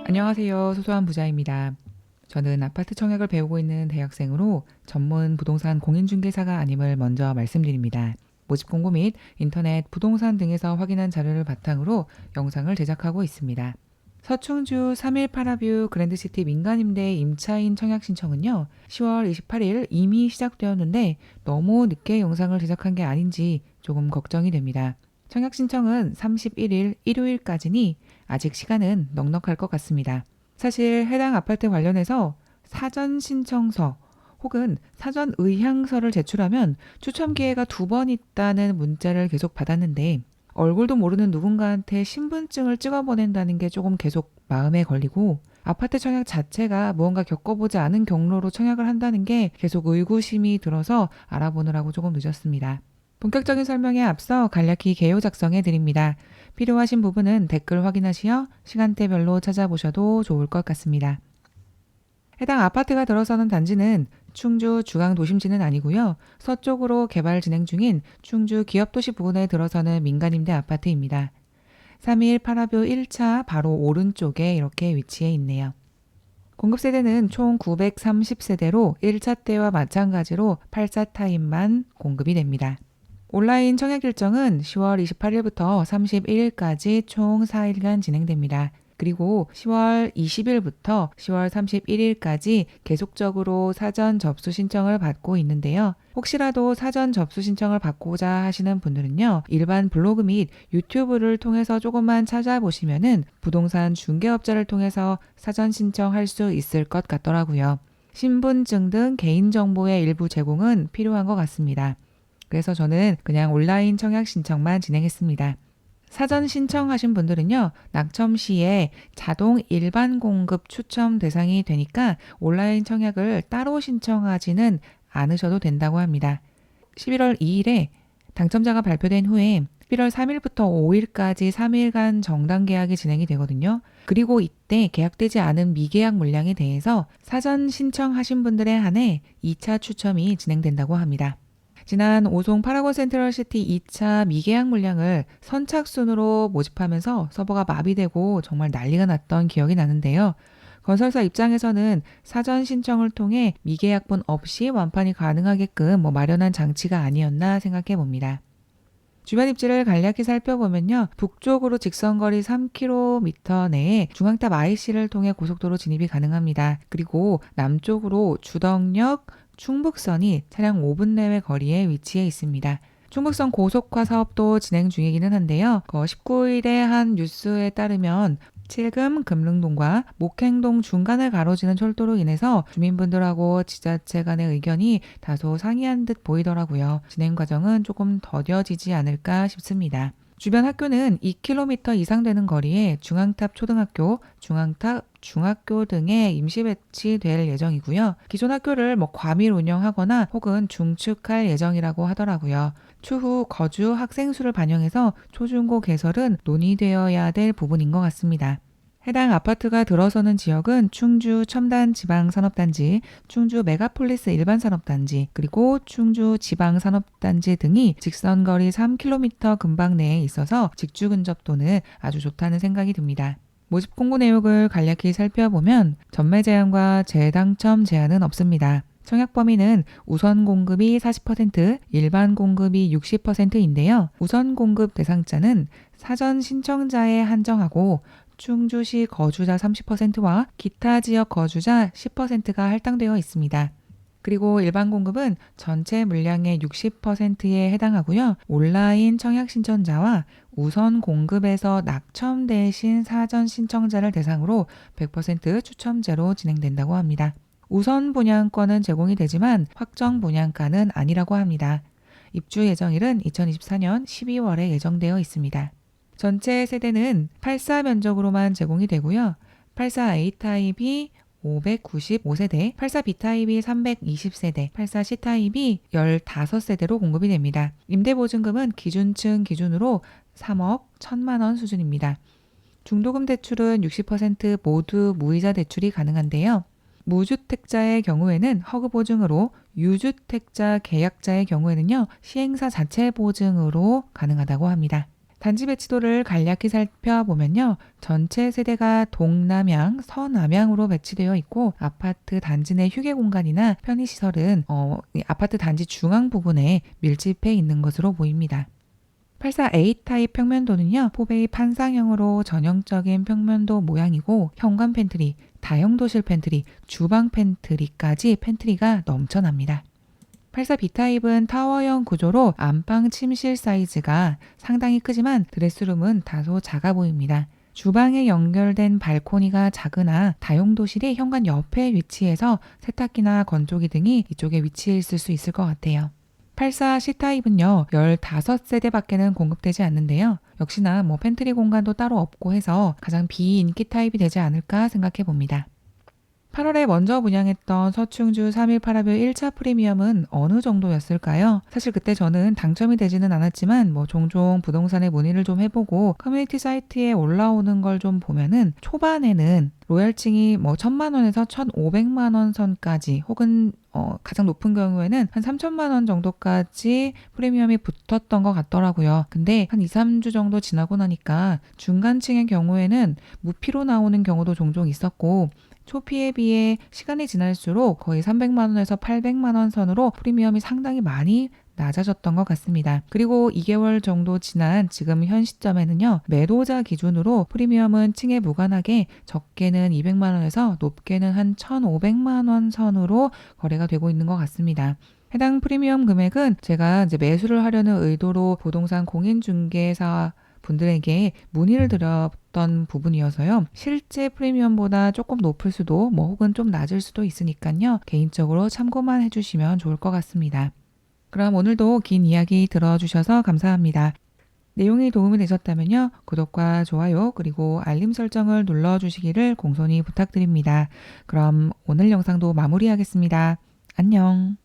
안녕하세요. 소소한 부자입니다. 저는 아파트 청약을 배우고 있는 대학생으로 전문 부동산 공인중개사가 아님을 먼저 말씀드립니다. 모집 공고 및 인터넷, 부동산 등에서 확인한 자료를 바탕으로 영상을 제작하고 있습니다. 서충주 3일 파라뷰 그랜드시티 민간임대 임차인 청약 신청은요, 10월 28일 이미 시작되었는데 너무 늦게 영상을 제작한 게 아닌지 조금 걱정이 됩니다. 청약 신청은 31일 일요일까지니 아직 시간은 넉넉할 것 같습니다. 사실 해당 아파트 관련해서 사전 신청서 혹은 사전 의향서를 제출하면 추첨 기회가 2번 있다는 문자를 계속 받았는데 얼굴도 모르는 누군가한테 신분증을 찍어 보낸다는 게 조금 계속 마음에 걸리고 아파트 청약 자체가 무언가 겪어보지 않은 경로로 청약을 한다는 게 계속 의구심이 들어서 알아보느라고 조금 늦었습니다. 본격적인 설명에 앞서 간략히 개요 작성해 드립니다. 필요하신 부분은 댓글 확인하시어 시간대별로 찾아보셔도 좋을 것 같습니다. 해당 아파트가 들어서는 단지는 충주 중앙 도심지는 아니고요. 서쪽으로 개발 진행 중인 충주 기업도시 부근에 들어서는 민간임대 아파트입니다. 3일 파라뷰 1차 바로 오른쪽에 이렇게 위치해 있네요. 공급세대는 총 930세대로 1차 때와 마찬가지로 8사 타입만 공급이 됩니다. 온라인 청약 일정은 10월 28일부터 31일까지 총 4일간 진행됩니다. 그리고 10월 20일부터 10월 31일까지 계속적으로 사전 접수 신청을 받고 있는데요. 혹시라도 사전 접수 신청을 받고자 하시는 분들은요, 일반 블로그 및 유튜브를 통해서 조금만 찾아보시면은 부동산 중개업자를 통해서 사전 신청할 수 있을 것 같더라고요. 신분증 등 개인정보의 일부 제공은 필요한 것 같습니다. 그래서 저는 그냥 온라인 청약 신청만 진행했습니다. 사전 신청하신 분들은요, 낙첨 시에 자동 일반 공급 추첨 대상이 되니까 온라인 청약을 따로 신청하지는 않으셔도 된다고 합니다. 11월 2일에 당첨자가 발표된 후에 11월 3일부터 5일까지 3일간 정당 계약이 진행이 되거든요. 그리고 이때 계약되지 않은 미계약 물량에 대해서 사전 신청하신 분들에 한해 2차 추첨이 진행된다고 합니다. 지난 오송 파라곤 센트럴시티 2차 미계약 물량을 선착순으로 모집하면서 서버가 마비되고 정말 난리가 났던 기억이 나는데요. 건설사 입장에서는 사전 신청을 통해 미계약분 없이 완판이 가능하게끔 마련한 장치가 아니었나 생각해 봅니다. 주변 입지를 간략히 살펴보면요. 북쪽으로 직선거리 3km 내에 중앙탑 IC를 통해 고속도로 진입이 가능합니다. 그리고 남쪽으로 주덕역, 충북선이 차량 5분 내외 거리에 위치해 있습니다. 충북선 고속화 사업도 진행 중이기는 한데요. 19일에 한 뉴스에 따르면 칠금 금릉동과 목행동 중간을 가로지는 철도로 인해서 주민분들하고 지자체 간의 의견이 다소 상이한 듯 보이더라고요. 진행 과정은 조금 더뎌지지 않을까 싶습니다. 주변 학교는 2km 이상 되는 거리에 중앙탑 초등학교, 중앙탑 중학교 등에 임시 배치될 예정이고요. 기존 학교를 과밀 운영하거나 혹은 중축할 예정이라고 하더라고요. 추후 거주 학생 수를 반영해서 초중고 개설은 논의되어야 될 부분인 것 같습니다. 해당 아파트가 들어서는 지역은 충주 첨단지방산업단지, 충주 메가폴리스 일반산업단지, 그리고 충주 지방산업단지 등이 직선거리 3km 근방 내에 있어서 직주 근접도는 아주 좋다는 생각이 듭니다. 모집 공고 내용을 간략히 살펴보면 전매 제한과 재당첨 제한은 없습니다. 청약 범위는 우선 공급이 40%, 일반 공급이 60%인데요. 우선 공급 대상자는 사전 신청자에 한정하고 충주시 거주자 30%와 기타 지역 거주자 10%가 할당되어 있습니다. 그리고 일반 공급은 전체 물량의 60%에 해당하고요. 온라인 청약 신청자와 우선 공급에서 낙첨 대신 사전 신청자를 대상으로 100% 추첨제로 진행된다고 합니다. 우선 분양권은 제공이 되지만 확정 분양가는 아니라고 합니다. 입주 예정일은 2024년 12월에 예정되어 있습니다. 전체 세대는 84 면적으로만 제공이 되고요. 84 A타입이 595세대, 84 B타입이 320세대, 84 C타입이 15세대로 공급이 됩니다. 임대보증금은 기준층 기준으로 3억 1천만 원 수준입니다. 중도금 대출은 60% 모두 무이자 대출이 가능한데요. 무주택자의 경우에는 허그 보증으로, 유주택자 계약자의 경우에는요, 시행사 자체 보증으로 가능하다고 합니다. 단지 배치도를 간략히 살펴보면요. 전체 세대가 동남향, 서남향으로 배치되어 있고 아파트 단지 내 휴게 공간이나 편의시설은 이 아파트 단지 중앙 부분에 밀집해 있는 것으로 보입니다. 84A 타입 평면도는요. 포베이 판상형으로 전형적인 평면도 모양이고 현관 팬트리, 다용도실 팬트리, 주방 팬트리까지 팬트리가 넘쳐납니다. 84B 타입은 타워형 구조로 안방 침실 사이즈가 상당히 크지만 드레스룸은 다소 작아 보입니다. 주방에 연결된 발코니가 작으나 다용도실이 현관 옆에 위치해서 세탁기나 건조기 등이 이쪽에 위치해 있을 수 있을 것 같아요. 84C 타입은요. 15세대밖에는 공급되지 않는데요. 역시나 팬트리 공간도 따로 없고 해서 가장 비인기 타입이 되지 않을까 생각해 봅니다. 8월에 먼저 분양했던 서충주 318합의 1차 프리미엄은 어느 정도였을까요? 사실 그때 저는 당첨이 되지는 않았지만 종종 부동산에 문의를 좀 해보고 커뮤니티 사이트에 올라오는 걸 좀 보면은 초반에는 로얄층이 1,000만 원에서 1,500만 원 선까지 혹은 가장 높은 경우에는 한 3,000만 원 정도까지 프리미엄이 붙었던 것 같더라고요. 근데 한 2, 3주 정도 지나고 나니까 중간층의 경우에는 무피로 나오는 경우도 종종 있었고 초피에 비해 시간이 지날수록 거의 300만 원에서 800만 원 선으로 프리미엄이 상당히 많이 낮아졌던 것 같습니다. 그리고 2개월 정도 지난 지금 현 시점에는요. 매도자 기준으로 프리미엄은 층에 무관하게 적게는 200만 원에서 높게는 한 1,500만 원 선으로 거래가 되고 있는 것 같습니다. 해당 프리미엄 금액은 제가 이제 매수를 하려는 의도로 부동산 공인중개사 분들에게 문의를 드렸던 부분이어서요. 실제 프리미엄보다 조금 높을 수도 혹은 좀 낮을 수도 있으니까요. 개인적으로 참고만 해주시면 좋을 것 같습니다. 그럼 오늘도 긴 이야기 들어주셔서 감사합니다. 내용이 도움이 되셨다면요. 구독과 좋아요 그리고 알림 설정을 눌러주시기를 공손히 부탁드립니다. 그럼 오늘 영상도 마무리하겠습니다. 안녕.